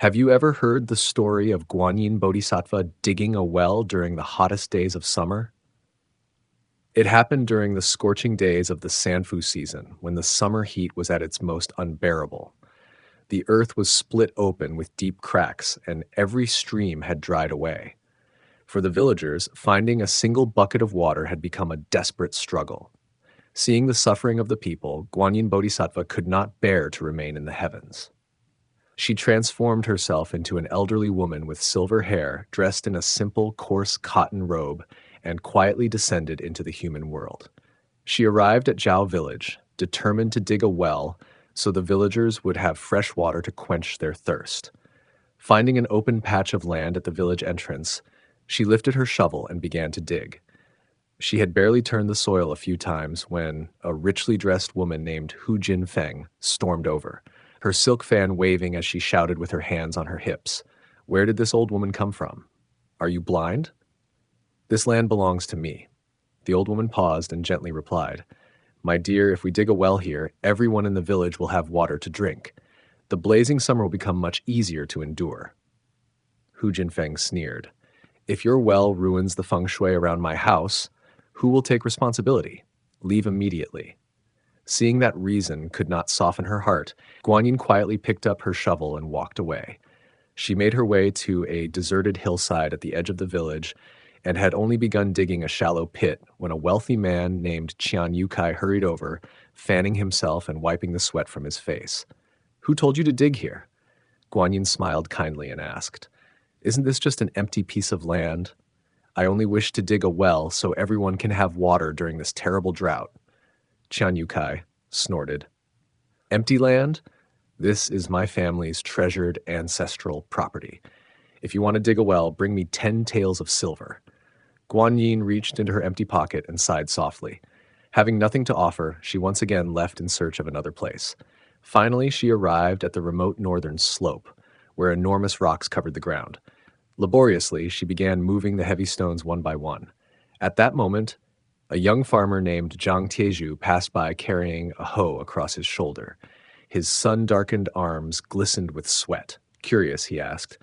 Have you ever heard the story of Guanyin Bodhisattva digging a well during the hottest days of summer? It happened during the scorching days of the Sanfu season, when the summer heat was at its most unbearable. The earth was split open with deep cracks, and every stream had dried away. For the villagers, finding a single bucket of water had become a desperate struggle. Seeing the suffering of the people, Guanyin Bodhisattva could not bear to remain in the heavens. She transformed herself into an elderly woman with silver hair, dressed in a simple, coarse cotton robe, and quietly descended into the human world. She arrived at Zhao village, determined to dig a well so the villagers would have fresh water to quench their thirst. Finding an open patch of land at the village entrance, she lifted her shovel and began to dig. She had barely turned the soil a few times when a richly dressed woman named Hu Jinfeng stormed over, her silk fan waving as she shouted with her hands on her hips. "Where did this old woman come from? Are you blind?" "This land belongs to me." The old woman paused and gently replied, "My dear, if we dig a well here, everyone in the village will have water to drink. The blazing summer will become much easier to endure." Hu Jinfeng sneered, "If your well ruins the feng shui around my house, who will take responsibility? Leave immediately." Seeing that reason could not soften her heart, Guanyin quietly picked up her shovel and walked away. She made her way to a deserted hillside at the edge of the village and had only begun digging a shallow pit when a wealthy man named Qian Yukai hurried over, fanning himself and wiping the sweat from his face. "Who told you to dig here?" Guanyin smiled kindly and asked, "Isn't this just an empty piece of land? I only wish to dig a well so everyone can have water during this terrible drought." Qian Yukai snorted. "Empty land? This is my family's treasured ancestral property. If you want to dig a well, bring me 10 taels of silver." Guanyin reached into her empty pocket and sighed softly. Having nothing to offer, she once again left in search of another place. Finally, she arrived at the remote northern slope, where enormous rocks covered the ground. Laboriously, she began moving the heavy stones one by one. At that moment, a young farmer named Zhang Tieju passed by carrying a hoe across his shoulder. His sun-darkened arms glistened with sweat. Curious, he asked,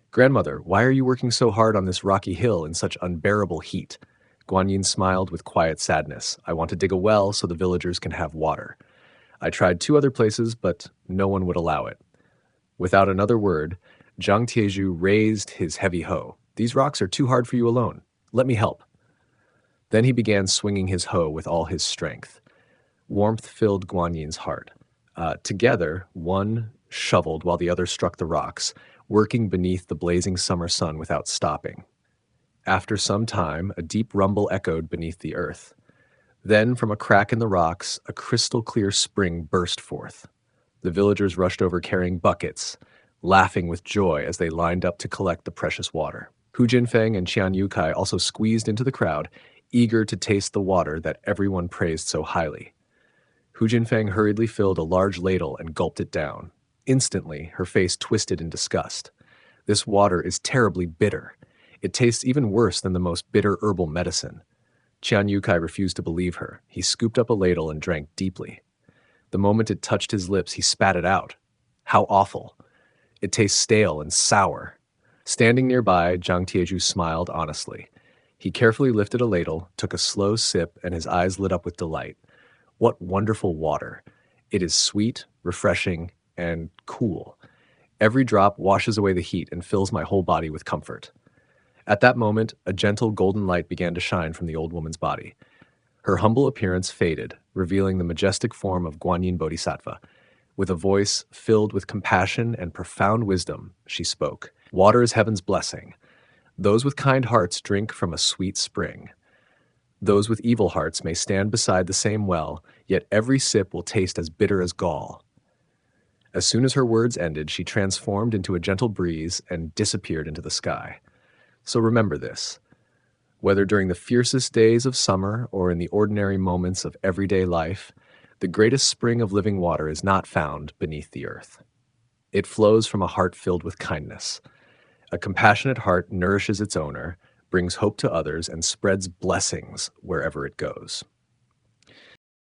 "Grandmother, why are you working so hard on this rocky hill in such unbearable heat?" Guanyin smiled with quiet sadness. "I want to dig a well so the villagers can have water. I tried 2 other places, but no one would allow it." Without another word, Zhang Tieju raised his heavy hoe. "These rocks are too hard for you alone. Let me help." Then he began swinging his hoe with all his strength. Warmth filled Guanyin's heart. Together, one shoveled while the other struck the rocks, working beneath the blazing summer sun without stopping. After some time, a deep rumble echoed beneath the earth. Then, from a crack in the rocks, a crystal-clear spring burst forth. The villagers rushed over carrying buckets, laughing with joy as they lined up to collect the precious water. Hu Jinfeng and Qian Yukai also squeezed into the crowd, eager to taste the water that everyone praised so highly. Hu Jinfeng hurriedly filled a large ladle and gulped it down. Instantly, her face twisted in disgust. "This water is terribly bitter. It tastes even worse than the most bitter herbal medicine." Qian Yukai refused to believe her. He scooped up a ladle and drank deeply. The moment it touched his lips, he spat it out. "How awful. It tastes stale and sour." Standing nearby, Zhang Tieju smiled honestly. He carefully lifted a ladle, took a slow sip, and his eyes lit up with delight. "What wonderful water. It is sweet, refreshing, and cool. Every drop washes away the heat and fills my whole body with comfort." At that moment, a gentle golden light began to shine from the old woman's body. Her humble appearance faded, revealing the majestic form of Guanyin Bodhisattva. With a voice filled with compassion and profound wisdom, she spoke. "Water is heaven's blessing. Those with kind hearts drink from a sweet spring. Those with evil hearts may stand beside the same well, yet every sip will taste as bitter as gall." As soon as her words ended, she transformed into a gentle breeze and disappeared into the sky. So remember this. Whether during the fiercest days of summer or in the ordinary moments of everyday life, the greatest spring of living water is not found beneath the earth. It flows from a heart filled with kindness. A compassionate heart nourishes its owner, brings hope to others, and spreads blessings wherever it goes.